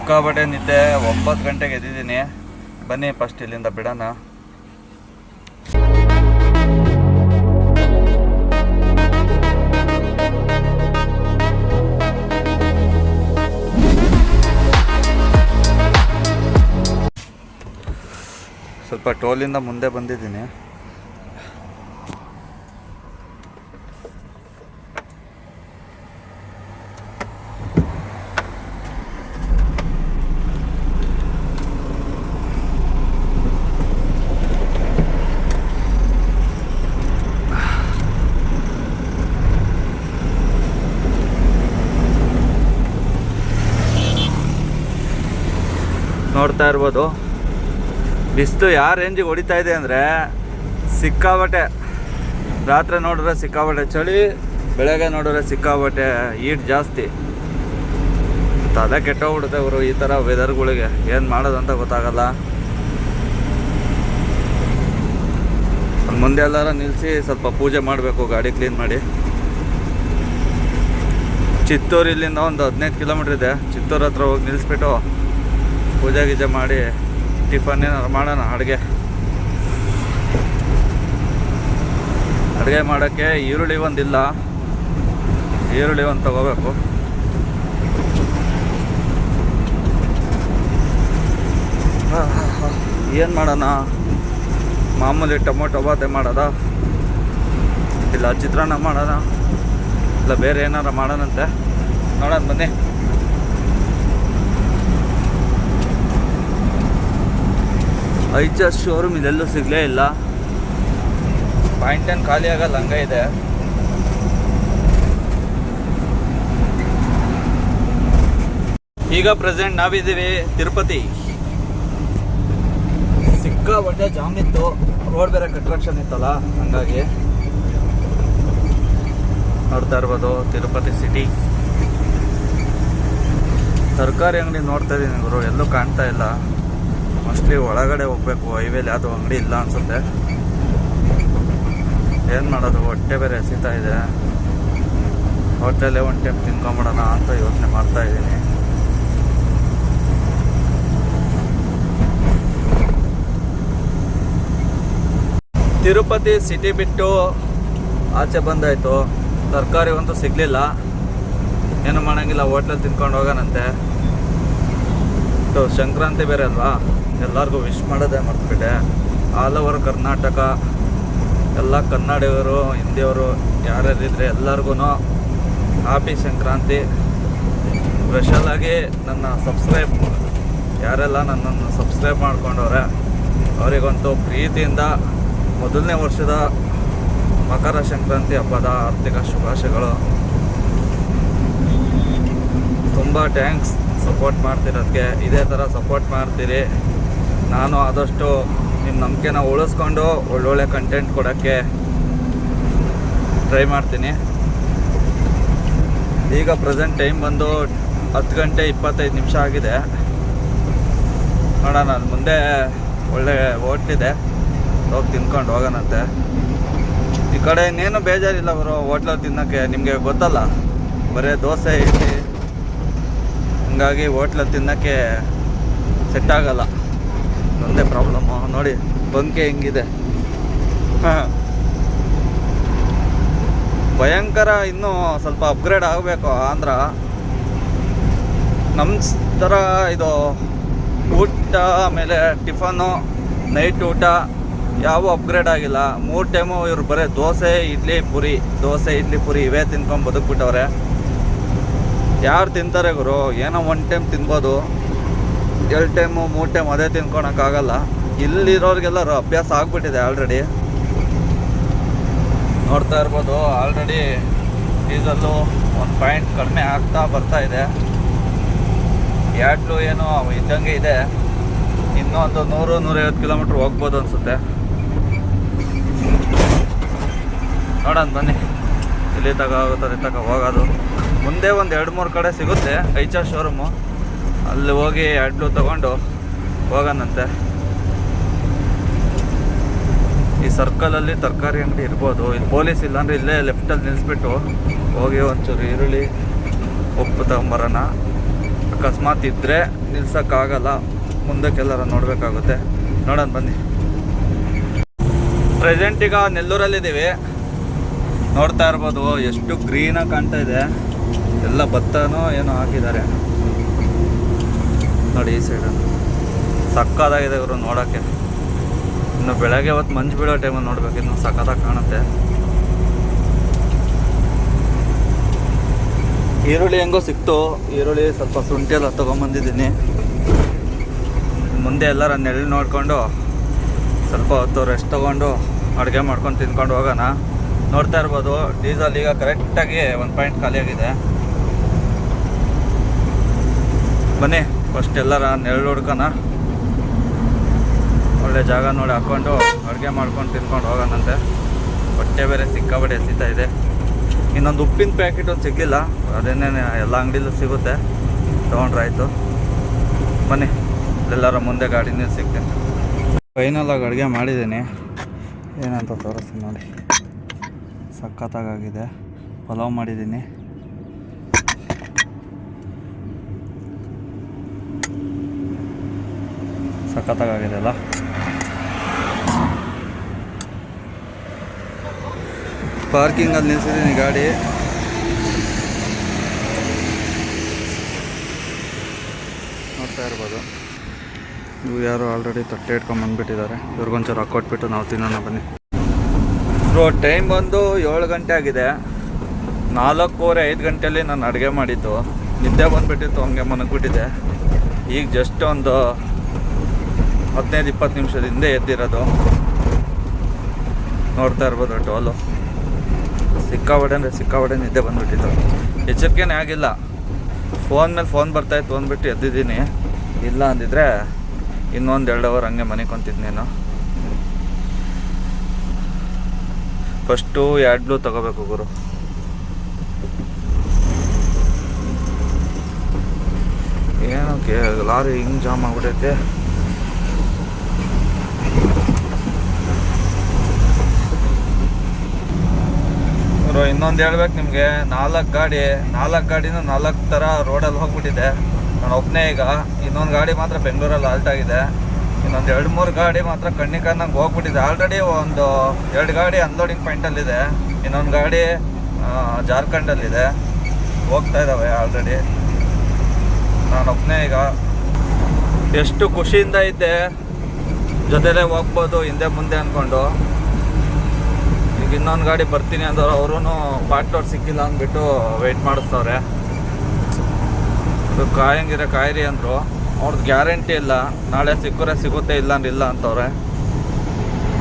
ಸಿಕ್ಕಾಪಟ್ಟೆ ನಿದ್ದೆ. 9 ಗಂಟೆಗೆ ಎದ್ದಿದ್ದೀನಿ. ಬನ್ನಿ ಫಸ್ಟ್ ಇಲ್ಲಿಂದ ಬಿಡೋಣ. ಸ್ವಲ್ಪ ಟೋಲಿಂದ ಮುಂದೆ ಬಂದಿದ್ದೀನಿ. ನೋಡ್ತಾ ಇರ್ಬೋದು ಬಿಸಿಲು ಯಾವ ರೇಂಜಿಗೆ ಹೊಡಿತಾ ಇದೆ ಅಂದರೆ ಸಿಕ್ಕಾಬಟ್ಟೆ. ರಾತ್ರಿ ನೋಡಿದ್ರೆ ಸಿಕ್ಕಾಬಟ್ಟೆ ಚಳಿ, ಬೆಳಗ್ಗೆ ನೋಡಿದ್ರೆ ಸಿಕ್ಕಾಬಟ್ಟೆ ಹೀಟ್ ಜಾಸ್ತಿ. ತಲೆ ಕೆಟ್ಟೋಗ್ಬಿಡುತ್ತೆ ಅವರು ಈ ಥರ ವೆದರ್ಗಳಿಗೆ. ಏನು ಮಾಡೋದಂತ ಗೊತ್ತಾಗಲ್ಲ. ಮುಂದೆ ಎಲ್ಲಾರ ನಿಲ್ಲಿಸಿ ಸ್ವಲ್ಪ ಪೂಜೆ ಮಾಡಬೇಕು, ಗಾಡಿ ಕ್ಲೀನ್ ಮಾಡಿ. ಚಿತ್ತೂರು ಇಲ್ಲಿಂದ ಒಂದು 15 ಕಿಲೋಮೀಟ್ರ್ ಇದೆ. ಚಿತ್ತೂರು ಹತ್ರ ಹೋಗಿ ನಿಲ್ಲಿಸ್ಬಿಟ್ಟು ಪೂಜೆ ಗೀಜೆ ಮಾಡಿ ಟಿಫನ್ ಏನಾರು ಮಾಡೋಣ. ಅಡುಗೆ ಮಾಡೋಕ್ಕೆ ಈರುಳ್ಳಿ ಒಂದಿಲ್ಲ, ಈರುಳ್ಳಿ ಒಂದು ತಗೋಬೇಕು. ಏನು ಮಾಡೋಣ? ಮಾಮೂಲಿ ಟೊಮೊಟೊ ಬಾತೆ ಮಾಡೋದ, ಇಲ್ಲ ಚಿತ್ರಾನ್ನ ಮಾಡೋಣ, ಇಲ್ಲ ಬೇರೆ ಏನಾರು ಮಾಡೋಣಂತೆ. ನೋಡೋಣ ಬನ್ನಿ. ಐಚಸ್ ಶೋರೂಮ್ ಇದೆಲ್ಲೂ ಸಿಗಲೇ ಇಲ್ಲ. ಪಾಯಿಂಟ್ ಖಾಲಿ ಆಗಲ್ಲ, ಹಂಗೆ ಇದೆ. ಈಗ ಪ್ರೆಸೆಂಟ್ ನಾವಿದ್ದೀವಿ ತಿರುಪತಿ. ಸಿಕ್ಕಾಪಟ್ಟೆ ಜಾಮ್ ಇತ್ತು, ರೋಡ್ ಬೇರೆ ಕನ್ಸ್ಟ್ರಕ್ಷನ್ ಇತ್ತಲ್ಲ, ಹಂಗಾಗಿ. ನೋಡ್ತಾ ಇರ್ಬೋದು ತಿರುಪತಿ ಸಿಟಿ. ತರಕಾರಿ ಅಂಗಡಿ ನೋಡ್ತಾ ಇದ್ದೀನಿ ಗುರು, ಎಲ್ಲೂ ಕಾಣ್ತಾ ಇಲ್ಲ. ಮೋಸ್ಟ್ಲಿ ಒಳಗಡೆ ಹೋಗ್ಬೇಕು, ಹೈವೇಲಿ ಯಾವುದೋ ಅಂಗಡಿ ಇಲ್ಲ ಅನ್ಸುತ್ತೆ. ಏನು ಮಾಡೋದು, ಹೊಟ್ಟೆ ಬೇರೆ ಹಸಿತಾ ಇದೆ. ಹೋಟೆಲೇ ಒಂದು ಟೈಮ್ ತಿನ್ಕೊಂಬಿಡೋಣ ಅಂತ ಯೋಚನೆ ಮಾಡ್ತಾ ಇದ್ದೀನಿ. ತಿರುಪತಿ ಸಿಟಿ ಬಿಟ್ಟು ಆಚೆ ಬಂದಾಯಿತು. ತರಕಾರಿ ಅಂತೂ ಸಿಗಲಿಲ್ಲ. ಏನು ಮಾಡೋಂಗಿಲ್ಲ, ಹೋಟ್ಲಲ್ಲಿ ತಿನ್ಕೊಂಡು ಹೋಗೋಣಂತೆ. ಸಂಕ್ರಾಂತಿ ಬೇರೆ ಅಲ್ವಾ, ಎಲ್ಲರಿಗೂ ವಿಶ್ ಮಾಡೋದೇ ಮರ್ತ್ಬಿಟ್ಟೆ. ಆಲ್ ಓವರ್ ಕರ್ನಾಟಕ ಎಲ್ಲ ಕನ್ನಡಿಗರು, ಹಿಂದಿಯವರು ಯಾರ್ಯಾರಿದ್ರೆ ಎಲ್ಲರಿಗೂ ಹ್ಯಾಪಿ ಸಂಕ್ರಾಂತಿ. ಸ್ಪೆಷಲಾಗಿ ನನ್ನ ಯಾರೆಲ್ಲ ನನ್ನನ್ನು ಸಬ್ಸ್ಕ್ರೈಬ್ ಮಾಡ್ಕೊಂಡವ್ರೆ ಅವರಿಗಂತೂ ಪ್ರೀತಿಯಿಂದ ಮೊದಲನೇ ವರ್ಷದ ಮಕರ ಸಂಕ್ರಾಂತಿ ಹಬ್ಬದ ಆರ್ಥಿಕ ಶುಭಾಶಯಗಳು. ತುಂಬ ಥ್ಯಾಂಕ್ಸ್ ಸಪೋರ್ಟ್ ಮಾಡ್ತಿರೋದಕ್ಕೆ. ಇದೇ ಥರ ಸಪೋರ್ಟ್ ಮಾಡ್ತೀರಿ. ನಾನು ಆದಷ್ಟು ನಿಮ್ಮ ನಂಬಿಕೆನ ಉಳಿಸ್ಕೊಂಡು ಒಳ್ಳೊಳ್ಳೆ ಕಂಟೆಂಟ್ ಕೊಡೋಕ್ಕೆ ಟ್ರೈ ಮಾಡ್ತೀನಿ. ಈಗ ಪ್ರೆಸೆಂಟ್ ಟೈಮ್ ಬಂದು 10 ಗಂಟೆ 25 ನಿಮಿಷ ಆಗಿದೆ. ನೋಡೋಣ, ಅಲ್ಲಿ ಮುಂದೆ ಒಳ್ಳೆ ಹೋಟ್ಲಿದೆ, ಹೋಗಿ ತಿನ್ಕೊಂಡು ಹೋಗೋಣಂತೆ. ಈ ಕಡೆ ಇನ್ನೇನು ಬೇಜಾರಿಲ್ಲ ಅವರು ಹೋಟ್ಲಲ್ಲಿ ತಿನ್ನೋಕ್ಕೆ. ನಿಮಗೆ ಗೊತ್ತಲ್ಲ, ಬರೀ ದೋಸೆ ಇಡ್ಲಿ, ಹಂಗಾಗಿ ಹೋಟ್ಲಲ್ಲಿ ತಿನ್ನೋಕ್ಕೆ ಸೆಟ್ ಆಗಲ್ಲ. ಒಂದೇ ಪ್ರಾಬ್ಲಮ್ಮು. ನೋಡಿ ಬಂಕೆ ಹೆಂಗಿದೆ, ಭಯಂಕರ. ಇನ್ನೂ ಸ್ವಲ್ಪ ಅಪ್ಗ್ರೇಡ್ ಆಗಬೇಕು ಆಂಧ್ರ. ನಮ್ಮ ಥರ ಇದು ಊಟ, ಆಮೇಲೆ ಟಿಫನು, ನೈಟ್ ಊಟ ಯಾವ ಅಪ್ಗ್ರೇಡ್ ಆಗಿಲ್ಲ. 3 ಟೈಮು ಇವ್ರು ಬರೀ ದೋಸೆ ಇಡ್ಲಿ ಪುರಿ, ದೋಸೆ ಇಡ್ಲಿ ಪುರಿ ಇವೇ ತಿನ್ಕೊಂಡು ಬದುಕ್ಬಿಟ್ಟವ್ರೆ. ಯಾರು ತಿಂತಾರೆ ಗುರು? ಏನೋ 1 ಟೈಮ್ ತಿನ್ಬೋದು, 2 ಟೈಮು 3 ಟೈಮ್ ಅದೇ ತಿನ್ಕೊಳಕ್ಕಾಗಲ್ಲ. ಇಲ್ಲಿರೋರಿಗೆಲ್ಲ ಅಭ್ಯಾಸ ಆಗಿಬಿಟ್ಟಿದೆ ಆಲ್ರೆಡಿ. ನೋಡ್ತಾ ಇರ್ಬೋದು, ಆಲ್ರೆಡಿ ಡೀಸಲ್ಲು 1 ಪಾಯಿಂಟ್ ಕಡಿಮೆ ಆಗ್ತಾ ಬರ್ತಾ ಇದೆ. ಯಾಟ್ಲು ಏನೋ ಇದ್ದಂಗೆ ಇದೆ. ಇನ್ನೊಂದು 100-150 ಕಿಲೋಮೀಟ್ರ್ ಹೋಗ್ಬೋದು ಅನಿಸುತ್ತೆ. ನೋಡೋಣ ಬನ್ನಿ, ಇಲ್ಲಿ ಆಗುತ್ತದೆ ಹೋಗೋದು. ಮುಂದೆ ಒಂದು 2-3 ಕಡೆ ಸಿಗುತ್ತೆ ಐಚಾ ಶೋರೂಮು. ಅಲ್ಲಿ ಹೋಗಿ ಅಡ್ಲು ತೊಗೊಂಡು ಹೋಗೋಣಂತೆ. ಈ ಸರ್ಕಲಲ್ಲಿ ತರಕಾರಿ ಅಂಗಡಿ ಇರ್ಬೋದು. ಇಲ್ಲಿ ಪೊಲೀಸ್ ಇಲ್ಲಾಂದರೆ ಇಲ್ಲೇ ಲೆಫ್ಟಲ್ಲಿ ನಿಲ್ಲಿಸ್ಬಿಟ್ಟು ಹೋಗಿ ಒಂಚೂರು ಈರುಳ್ಳಿ, ಉಪ್ಪು ತಗೊಂಬರೋಣ. ಅಕಸ್ಮಾತ್ ಇದ್ದರೆ ನಿಲ್ಸೋಕ್ಕಾಗಲ್ಲ, ಮುಂದಕ್ಕೆಲ್ಲರ ನೋಡಬೇಕಾಗುತ್ತೆ. ನೋಡೋಣ ಬನ್ನಿ. ಪ್ರೆಸೆಂಟ್ ಈಗ ನೆಲ್ಲೂರಲ್ಲಿದ್ದೀವಿ. ನೋಡ್ತಾ ಇರ್ಬೋದು ಎಷ್ಟು ಗ್ರೀನಾಗಿ ಕಾಣ್ತಾ ಇದೆ. ಎಲ್ಲ ಭತ್ತನೋ ಏನೋ ಹಾಕಿದ್ದಾರೆ ನೋಡಿ. ಈ ಸೈಡ್ ಸಕ್ಕತ್ತಾಗಿದೆ ಇವರು ನೋಡೋಕ್ಕೆ. ಇನ್ನು ಬೆಳಗ್ಗೆ ಹೊತ್ತು ಮಂಜು ಬೀಳೋ ಟೈಮಲ್ಲಿ ನೋಡ್ಬೇಕು, ಇನ್ನು ಸಕ್ಕತ್ತಾಗಿ ಕಾಣುತ್ತೆ. ಈರುಳ್ಳಿ ಹೆಂಗೋ ಸಿಕ್ತು. ಈರುಳ್ಳಿ ಸ್ವಲ್ಪ ಶುಂಠಿ ಎಲ್ಲ ತೊಗೊಂಬಂದಿದ್ದೀನಿ. ಮುಂದೆ ಎಲ್ಲರ ನೆರಳು ನೋಡಿಕೊಂಡು ಸ್ವಲ್ಪ ಹೊತ್ತು ರೆಸ್ಟ್ ತೊಗೊಂಡು ಅಡುಗೆ ಮಾಡ್ಕೊಂಡು ತಿನ್ಕೊಂಡು ಹೋಗೋಣ. ನೋಡ್ತಾ ಇರ್ಬೋದು ಡೀಸೆಲ್ ಈಗ ಕರೆಕ್ಟಾಗಿ 1 ಪಾಯಿಂಟ್ ಖಾಲಿಯಾಗಿದೆ. ಬನ್ನಿ ಫಸ್ಟ್ ಎಲ್ಲರ ನೆರಳು ಹುಡ್ಕೋಣ. ಒಳ್ಳೆ ಜಾಗ ನೋಡಿ ಹಾಕ್ಕೊಂಡು ಅಡುಗೆ ಮಾಡ್ಕೊಂಡು ತಿನ್ಕೊಂಡು ಹೋಗೋಣಂತೆ. ಹೊಟ್ಟೆ ಬೇರೆ ಸಿಕ್ಕಾಬಟ್ಟೆ ಎಸಿತಾ ಇದೆ. ಇನ್ನೊಂದು ಉಪ್ಪಿನ ಪ್ಯಾಕೆಟ್ ಒಂದು ಸಿಗಲಿಲ್ಲ, ಅದೇನೇ ಎಲ್ಲ ಅಂಗಡಿಲೂ ಸಿಗುತ್ತೆ, ತೊಗೊಂಡ್ರಾಯ್ತು. ಬನ್ನಿ ಎಲ್ಲರ ಮುಂದೆ ಗಾಡಿನೇ ಸಿಗ್ತೇನೆ. ಫೈನಲಾಗಿ ಅಡುಗೆ ಮಾಡಿದ್ದೀನಿ, ಏನಂತ ತೋರಿಸ್ತೀನಿ ನೋಡಿ. ಸಖತ್ತಾಗಿದೆ. ಪಲಾವ್ ಮಾಡಿದ್ದೀನಿ, ಸಖತ್ತಾಗಿದೆ ಅಲ್ಲ. ಪಾರ್ಕಿಂಗಲ್ಲಿ ನಿಲ್ಸಿದ್ದೀನಿ ಗಾಡಿ. ನೋಡ್ತಾ ಇರ್ಬೋದು ಇವು ಯಾರು ಆಲ್ರೆಡಿ ತಟ್ಟೆ ಇಟ್ಕೊಂಡು ಬಂದುಬಿಟ್ಟಿದ್ದಾರೆ. ಇವ್ರಿಗೊಂಚೂರು ಹಾಕ್ಕೊಟ್ಬಿಟ್ಟು ನಾವು ತಿನ್ನೋಣ ಬನ್ನಿ. ಟೈಮ್ ಬಂದು 7 ಗಂಟೆ ಆಗಿದೆ. 4:15 ಗಂಟೆಯಲ್ಲಿ ನಾನು ಅಡುಗೆ ಮಾಡಿದ್ದು. ನಿದ್ದೆ ಬಂದುಬಿಟ್ಟಿತ್ತು, ಹಂಗೆ ಮನಗ್ಬಿಟ್ಟಿದೆ. ಈಗ ಜಸ್ಟ್ ಒಂದು 15-20 ನಿಮಿಷದ ಹಿಂದೆ ಎದ್ದಿರೋದು. ನೋಡ್ತಾ ಇರ್ಬೋದು ಟೋಲು ಸಿಕ್ಕಾಬಡೆ ನಿದ್ದೆ ಬಂದುಬಿಟ್ಟಿತ್ತು. ಎಚ್ಚರಿಕೆನೇ ಆಗಿಲ್ಲ. ಫೋನ್ ಮೇಲೆ ಫೋನ್ ಬರ್ತಾಯಿತ್ತು ಅಂದ್ಬಿಟ್ಟು ಎದ್ದಿದ್ದೀನಿ. ಇಲ್ಲ ಅಂದಿದ್ರೆ ಇನ್ನೊಂದು 2 ಅವರ್ ಹಂಗೆ ಮನಿಕೊಂತಿದ್ನೇನು. ಫಸ್ಟು ಆ್ಯಡ್ ಬ್ಲೂ ತೊಗೋಬೇಕು ಗುರು. ಏನಕ್ಕೆ ಲಾರಿ ಹಿಂಗೆ ಜಾಮ್ ಆಗ್ಬಿಟ್ಟೈತೆ. ಇನ್ನೊಂದು ಹೇಳ್ಬೇಕು ನಿಮಗೆ, 4 ಗಾಡಿನೂ 4 ಥರ ರೋಡಲ್ಲಿ ಹೋಗ್ಬಿಟ್ಟಿದೆ. ನಾನು ಒಬ್ಬನೇ ಈಗ. ಇನ್ನೊಂದು ಗಾಡಿ ಮಾತ್ರ ಬೆಂಗಳೂರಲ್ಲಿ ಆಲ್ಟ್ ಆಗಿದೆ. ಇನ್ನೊಂದು 2-3 ಗಾಡಿ ಮಾತ್ರ ಕಣ್ಣಿಗೆ ಹೋಗ್ಬಿಟ್ಟಿದೆ. ಆಲ್ರೆಡಿ ಒಂದು 2 ಗಾಡಿ ಅನ್ಲೋಡಿಂಗ್ ಪಾಯಿಂಟಲ್ಲಿದೆ. ಇನ್ನೊಂದು ಗಾಡಿ ಜಾರ್ಖಂಡಲ್ಲಿದೆ, ಹೋಗ್ತಾ ಇದ್ದಾವೆ ಆಲ್ರೆಡಿ. ನಾನೊಬ್ಬನೇ ಈಗ. ಎಷ್ಟು ಖುಷಿಯಿಂದ ಇದ್ದೆ, ಜೊತೆಲೇ ಹೋಗ್ಬೋದು ಹಿಂದೆ ಮುಂದೆ ಅಂದ್ಕೊಂಡು. ಈಗ ಇನ್ನೊಂದು ಗಾಡಿ ಬರ್ತೀನಿ ಅಂದವ್ರು, ಅವರೂ ಪಾರ್ಟ್ನರ್ ಸಿಕ್ಕಿಲ್ಲ ಅಂದ್ಬಿಟ್ಟು ವೆಯ್ಟ್ ಮಾಡಿಸ್ತವ್ರೆ. ಅದು ಕಾಯಿರಿ ಅಂದರು. ಅವ್ರದ್ದು ಗ್ಯಾರಂಟಿ ಇಲ್ಲ, ನಾಳೆ ಸಿಕ್ಕರೆ ಸಿಗುತ್ತೆ, ಇಲ್ಲ ಅಂದಿಲ್ಲ ಅಂತವ್ರೆ.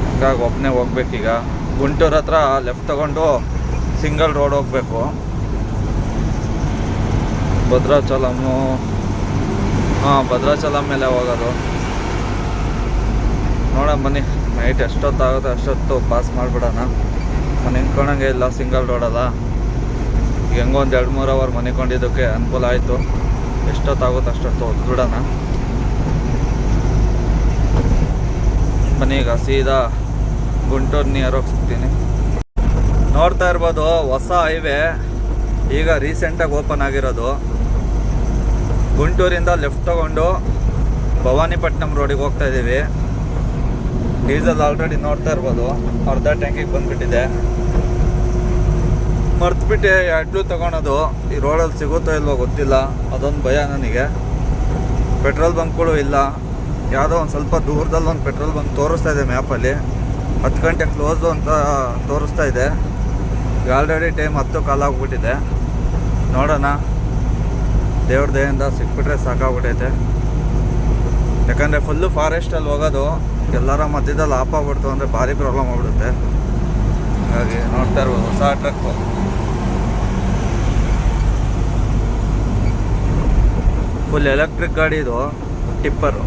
ಹಂಗಾಗಿ ಒಬ್ಬನೇ ಹೋಗ್ಬೇಕೀಗ. ಗುಂಟೂರು ಹತ್ರ ಲೆಫ್ಟ್ ತಗೊಂಡು ಸಿಂಗಲ್ ರೋಡ್ ಹೋಗಬೇಕು. ಭದ್ರಾಚಲಂ ಮೇಲೆ ಹೋಗೋದು. ನೋಡೋಣ ಬನ್ನಿ, ನೈಟ್ ಎಷ್ಟೊತ್ತಾಗುತ್ತೆ ಅಷ್ಟೊತ್ತು ಪಾಸ್ ಮಾಡಿಬಿಡೋಣ. ಮನೆ ನಿಂತ್ಕೊಳಂಗೆ ಇಲ್ಲ, ಸಿಂಗಲ್ ರೋಡಲ್ಲ. ಈಗ ಹೆಂಗೋ ಒಂದು 2-3 ಅವರ್ ಮನಿಕೊಂಡಿದ್ದಕ್ಕೆ ಅನುಕೂಲ ಆಯಿತು. ಎಷ್ಟೊತ್ತಾಗುತ್ತೆ ಅಷ್ಟೊತ್ತು ಹೊತ್ಬಿಡೋಣ. ಬನ್ನಿ ಈಗ ಸೀದಾ ಗುಂಟೂರು ನಿಯರ್ ಹೋಗಿ ಸಿಗ್ತೀನಿ. ನೋಡ್ತಾ ಇರ್ಬೋದು ಹೊಸ ಹೈವೇ ಈಗ ರೀಸೆಂಟಾಗಿ ಓಪನ್ ಆಗಿರೋದು. ಗುಂಟೂರಿಂದ ಲೆಫ್ಟ್ ತಗೊಂಡು ಭವಾನಿಪಟ್ಟಣಂ ರೋಡಿಗೆ ಹೋಗ್ತಾ ಇದ್ದೀವಿ. ಡೀಸೆಲ್ ಆಲ್ರೆಡಿ ನೋಡ್ತಾ ಇರ್ಬೋದು ಅರ್ಧ ಟ್ಯಾಂಕಿಗೆ ಬಂದುಬಿಟ್ಟಿದೆ. ಮರ್ತ್ಬಿಟ್ಟೆ ಎಡ್ಲು ತೊಗೊಳೋದು. ಈ ರೋಡಲ್ಲಿ ಸಿಗುತ್ತೋ ಇಲ್ವೋ ಗೊತ್ತಿಲ್ಲ, ಅದೊಂದು ಭಯ ನನಗೆ. ಪೆಟ್ರೋಲ್ ಬಂಕ್ಗಳು ಇಲ್ಲ. ಯಾವುದೋ ಒಂದು ಸ್ವಲ್ಪ ದೂರದಲ್ಲಿ ಒಂದು ಪೆಟ್ರೋಲ್ ಬಂಕ್ ತೋರಿಸ್ತಾ ಇದೆ ಮ್ಯಾಪಲ್ಲಿ. 10 ಗಂಟೆ ಕ್ಲೋಸು ಅಂತ ತೋರಿಸ್ತಾ ಇದೆ. ಈಗ ಆಲ್ರೆಡಿ ಟೈಮ್ 10 ಕಾಲಾಗ್ಬಿಟ್ಟಿದೆ. ನೋಡೋಣ, ದೇವ್ರ ದಯೆಯಿಂದ ಸಿಕ್ಬಿಟ್ರೆ ಸಾಕಾಗ್ಬಿಟ್ಟೈತೆ. ಯಾಕಂದರೆ ಫುಲ್ಲು ಫಾರೆಸ್ಟಲ್ಲಿ ಹೋಗೋದು, ಎಲ್ಲರ ಮಧ್ಯದಲ್ಲಿ ಆಫ್ ಆಗ್ಬಿಡ್ತು ಅಂದರೆ ಭಾರಿ ಪ್ರಾಬ್ಲಮ್ ಆಗ್ಬಿಡುತ್ತೆ. ಹಾಗಾಗಿ ನೋಡ್ತಾ ಇರ್ಬೋದು ಹೊಸ ಟ್ರಕ್ಕು. ಫುಲ್ ಎಲೆಕ್ಟ್ರಿಕ್ ಗಾಡಿ ಇದು, ಟಿಪ್ಪರು.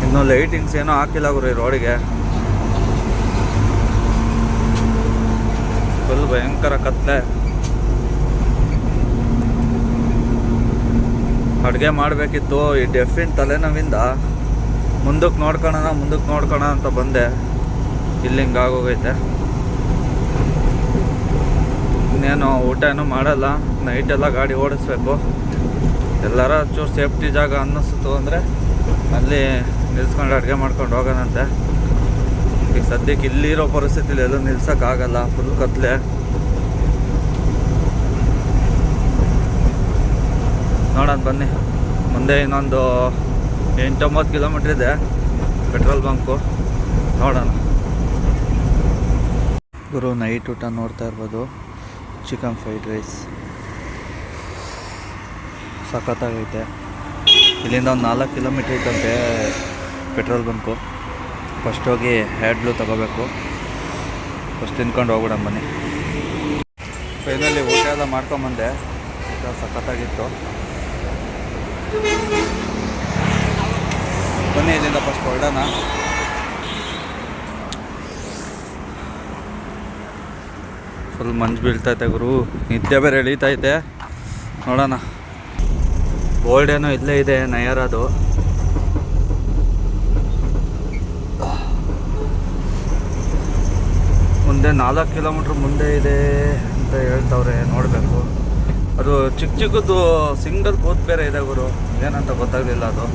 ಇನ್ನು ಲೈಟಿಂಗ್ಸ್ ಏನೋ ಹಾಕಿಲ್ಲ ಗುರು ಈ ರೋಡಿಗೆ. ಫುಲ್ ಭಯಂಕರ ಕತ್ಲೆ. ಅಡುಗೆ ಮಾಡಬೇಕಿತ್ತು. ಈ ಡೆಫಿನ್ ತಲೆನೋವಿಂದ ಮುಂದಕ್ಕೆ ನೋಡ್ಕೊಳ್ಳೋಣ ಅಂತ ಬಂದೆ. ಇಲ್ಲಿ ಹಿಂಗಾಗೋಗೈತೆ. ಇನ್ನೇನು ಊಟ ಏನೂ ಮಾಡಲ್ಲ, ನೈಟೆಲ್ಲ ಗಾಡಿ ಓಡಿಸ್ಬೇಕು. ಎಲ್ಲರ ಚೂರು ಸೇಫ್ಟಿ ಜಾಗ ಅನ್ನಿಸ್ತು ಅಂದರೆ ಅಲ್ಲಿ ನಿಲ್ಸ್ಕೊಂಡು ಅಡುಗೆ ಮಾಡ್ಕೊಂಡು ಹೋಗೋಣಂತೆ. ಈಗ ಸದ್ಯಕ್ಕೆ ಇಲ್ಲಿರೋ ಪರಿಸ್ಥಿತಿಲಿ ಎಲ್ಲೂ ನಿಲ್ಸೋಕ್ಕಾಗಲ್ಲ, ಫುಲ್ ಕತ್ಲೆ. ನೋಡೋಣ ಬನ್ನಿ. ಮುಂದೆ ಇನ್ನೊಂದು 8-9 ಕಿಲೋಮೀಟ್ರ್ ಇದೆ ಪೆಟ್ರೋಲ್ ಬಂಕು, ನೋಡೋಣ. ಗುರು ನೈಟ್ ಊಟ ನೋಡ್ತಾ ಇರ್ಬೋದು, ಚಿಕನ್ ಫ್ರೈಡ್ ರೈಸ್ ಸಖತ್ತಾಗೈತೆ. ಇಲ್ಲಿಂದ ಒಂದು 4 ಕಿಲೋಮೀಟ್ರ್ ಇದ್ದಂತೆ ಪೆಟ್ರೋಲ್ ಬಂಕು. ಫಸ್ಟ್ ಹೋಗಿ ಹ್ಯಾಡ್ಲು ತಗೋಬೇಕು, ಫಸ್ಟ್ ತಿನ್ಕೊಂಡು ಹೋಗ್ಬಿಡೋಣ ಬನ್ನಿ. ಫೈನಲಿ ಊಟ ಎಲ್ಲ ಮಾಡ್ಕೊಂಬಂದೆ, ಊಟ ಸಖತ್ತಾಗಿತ್ತು. ಬನ್ನಿ ಇಲ್ಲಿಂದ ಫಸ್ಟ್ ಹೊರಡೋಣ. ಫುಲ್ ಮಂಜು ಬೀಳ್ತೈತೆ ಗುರು, ನಿದ್ದೆ ಬೇರೆ ಎಳೀತೈತೆ. ನೋಡೋಣ. ಗೋಲ್ಡ್ ಏನೋ ಇಲ್ಲೇ ಇದೆ, ನಯರದು. ಮುಂದೆ 4 ಕಿಲೋಮೀಟ್ರ್ ಮುಂದೆ ಇದೆ ಅಂತ ಹೇಳ್ತವ್ರೆ, ನೋಡಬೇಕು. ಅದು ಚಿಕ್ಕ ಚಿಕ್ಕದು ಸಿಂಗಲ್ ಬೂತ್ ಬೇರೆ ಇದೆ ಗುರು, ಏನಂತ ಗೊತ್ತಾಗಲಿಲ್ಲ ಅದು.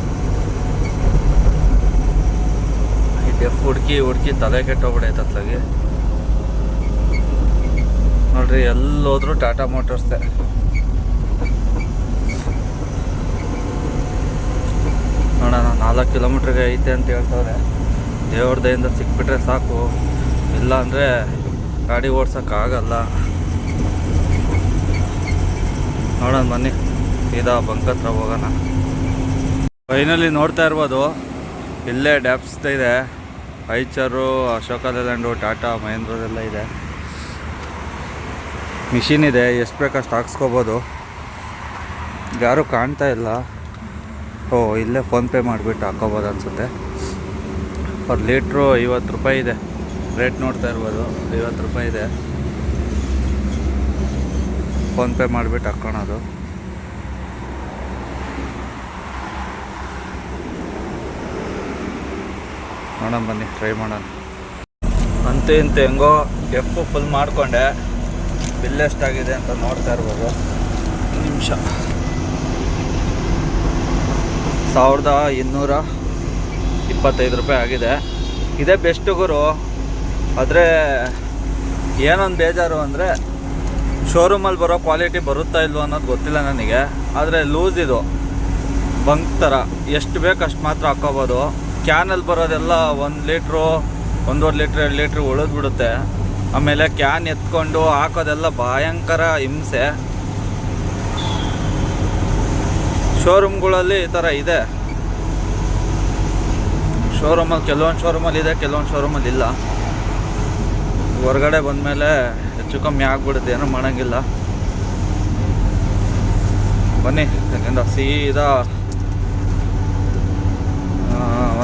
ಈ ಡೆಫ್ ಹುಡುಕಿ ತಲೆ ಕೆಟ್ಟೋಗ್ಬಿಡೈತೆ ಅತ್ಲಾಗಿ. ನೋಡ್ರಿ, ಎಲ್ಲೋದ್ರೂ ಟಾಟಾ ಮೋಟರ್ಸೇ. ನೋಡೋಣ, 4 ಕಿಲೋಮೀಟ್ರಿಗೆ ಐತೆ ಅಂತ ಹೇಳ್ತವ್ರೆ. ದೇವ್ರ ದಯಿಂದ ಸಿಕ್ಬಿಟ್ರೆ ಸಾಕು, ಇಲ್ಲ ಅಂದರೆ ಗಾಡಿ ಓಡ್ಸೋಕ್ಕಾಗಲ್ಲ. ನೋಡೋಣ ಬನ್ನಿ, ಸೀದಾ ಬಂಕ್ ಹತ್ರ ಹೋಗೋಣ. ಫೈನಲಿ ನೋಡ್ತಾ ಇರ್ಬೋದು, ಇಲ್ಲೇ ಡ್ಯಾಪ್ಸ್ ಇದೆ. ಐಚರು, ಅಶೋಕ ಲೇಲ್ಯಾಂಡು, ಟಾಟಾ ಮಹೇಂದ್ರದೆಲ್ಲ ಇದೆ. ಮಿಷಿನ್ ಇದೆ, ಎಷ್ಟು ಬೇಕಷ್ಟು ಹಾಕ್ಸ್ಕೊಬೋದು. ಯಾರೂ ಕಾಣ್ತಾ ಇಲ್ಲ. ಇಲ್ಲೇ ಫೋನ್ಪೇ ಮಾಡಿಬಿಟ್ಟು ಹಾಕ್ಕೋಬೋದು ಅನಿಸುತ್ತೆ. ಪರ್ ಲೀಟ್ರು 50 ರೂಪಾಯಿ ಇದೆ ರೇಟ್, ನೋಡ್ತಾ ಇರ್ಬೋದು. 50 ರೂಪಾಯಿ ಇದೆ. ಫೋನ್ಪೇ ಮಾಡಿಬಿಟ್ಟು ಹಾಕ್ಕೊಳೋದು. ನೋಡೋಣ ಬನ್ನಿ, ಟ್ರೈ ಮಾಡೋಣ. ಅಂತೂ ಇಂತೂ ಹೆಂಗೋ ಎಫ್ ಫುಲ್ ಮಾಡಿಕೊಂಡೆ. ಬಿಲ್ ಎಷ್ಟಾಗಿದೆ ಅಂತ ನೋಡ್ತಾ ಇರ್ಬೋದು. ನಿಮಿಷ, 1225 ರೂಪಾಯಿ ಆಗಿದೆ. ಇದೇ ಬೆಸ್ಟ್ ಗುರು. ಆದರೆ ಏನೊಂದು ಬೇಜಾರು ಅಂದರೆ ಶೋರೂಮಲ್ಲಿ ಬರೋ ಕ್ವಾಲಿಟಿ ಬರುತ್ತಾ ಇಲ್ವೋ ಅನ್ನೋದು ಗೊತ್ತಿಲ್ಲ ನನಗೆ. ಆದರೆ ಲೂಸ್ ಇದು, ಬಂಕ್ ಥರ ಎಷ್ಟು ಬೇಕು ಅಷ್ಟು ಮಾತ್ರ ಹಾಕ್ಕೋಬೋದು. ಕ್ಯಾನಲ್ಲಿ ಬರೋದೆಲ್ಲ 1 ಲೀಟ್ರು, 1.5 ಲೀಟ್ರ್, 2 ಲೀಟ್ರ್ ಉಳಿದ್ಬಿಡುತ್ತೆ. ಆಮೇಲೆ ಕ್ಯಾನ್ ಎತ್ಕೊಂಡು ಹಾಕೋದೆಲ್ಲ ಭಯಂಕರ ಹಿಂಸೆ. ಶೋರೂಮ್ಗಳಲ್ಲಿ ಈ ಥರ ಇದೆ. ಶೋರೂಮಲ್ಲಿ ಕೆಲವೊಂದು ಶೋರೂಮಲ್ಲಿ ಇದೆ, ಕೆಲವೊಂದು ಶೋರೂಮಲ್ಲಿ ಇಲ್ಲ. ಹೊರಗಡೆ ಬಂದಮೇಲೆ ಹೆಚ್ಚು ಕಮ್ಮಿ ಆಗ್ಬಿಡುತ್ತೆ, ಏನೂ ಮಾಡೋಂಗಿಲ್ಲ. ಬನ್ನಿ, ಇಲ್ಲಿಂದ ಸೀದಾ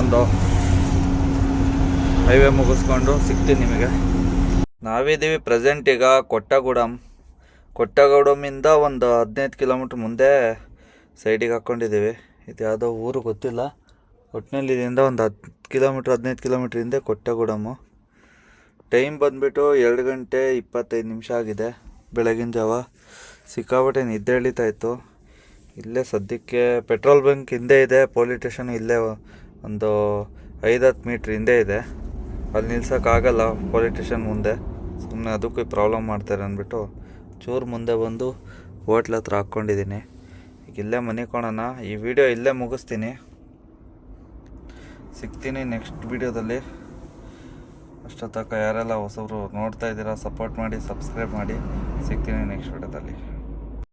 ಒಂದು ಹೈವೇ ಮುಗಿಸ್ಕೊಂಡು ಸಿಗ್ತೀನಿ ನಿಮಗೆ. ನಾವಿದ್ದೀವಿ ಪ್ರೆಸೆಂಟ್ ಈಗ ಕೊಟ್ಟಗೂಡಮಿಂದ ಒಂದು 15 ಕಿಲೋಮೀಟ್ರ್ ಮುಂದೆ ಸೈಡಿಗೆ ಹಾಕ್ಕೊಂಡಿದ್ದೀವಿ. ಇದು ಯಾವುದೋ ಊರು ಗೊತ್ತಿಲ್ಲ. ಒಟ್ಟಿನಲ್ಲಿ ಇಲ್ಲಿಂದ ಒಂದು 15 ಕಿಲೋಮೀಟ್ರ್ ಹಿಂದೆ ಕೊಟ್ಟಗೂಡಮು. ಟೈಮ್ ಬಂದುಬಿಟ್ಟು 2 ಗಂಟೆ 25 ನಿಮಿಷ ಆಗಿದೆ. ಬೆಳಗಿನ ಜಾವ ಸಿಕ್ಕಾಪಟ್ಟೆ ನಿದ್ದೆ ಎಳೀತಾಯಿತ್ತು. ಇಲ್ಲೇ ಸದ್ಯಕ್ಕೆ ಪೆಟ್ರೋಲ್ ಬಂಕ್ ಹಿಂದೆ ಇದೆ, ಪೊಲೀಸ್ ಸ್ಟೇಷನ್ ಇಲ್ಲೇ ಒಂದು 5-10 ಮೀಟ್ರ್ ಹಿಂದೆ ಇದೆ. ಅಲ್ಲಿ ನಿಲ್ಸೋಕ್ಕಾಗಲ್ಲ, ಪೊಲೀಸ್ ಸ್ಟೇಷನ್ ಮುಂದೆ. ಸುಮ್ಮನೆ ಅದಕ್ಕೂ ಪ್ರಾಬ್ಲಮ್ ಮಾಡ್ತಾರೆ ಅಂದ್ಬಿಟ್ಟು ಚೂರು ಮುಂದೆ ಬಂದು ಹೋಟ್ಲ್ ಹತ್ರ ಹಾಕ್ಕೊಂಡಿದ್ದೀನಿ. ಈಗ ಇಲ್ಲೇ ಮನಿಕೊಳ್ಳೋಣ. ಈ ವಿಡಿಯೋ ಇಲ್ಲೇ ಮುಗಿಸ್ತೀನಿ. ಸಿಗ್ತೀನಿ ನೆಕ್ಸ್ಟ್ ವಿಡಿಯೋದಲ್ಲಿ. ಅಷ್ಟೊತ್ತಕ ಯಾರೆಲ್ಲ ಹೊಸಬ್ರು ನೋಡ್ತಾ ಇದ್ದೀರಾ, ಸಪೋರ್ಟ್ ಮಾಡಿ, ಸಬ್ಸ್ಕ್ರೈಬ್ ಮಾಡಿ. ಸಿಗ್ತೀನಿ ನೆಕ್ಸ್ಟ್ ವಿಡಿಯೋದಲ್ಲಿ.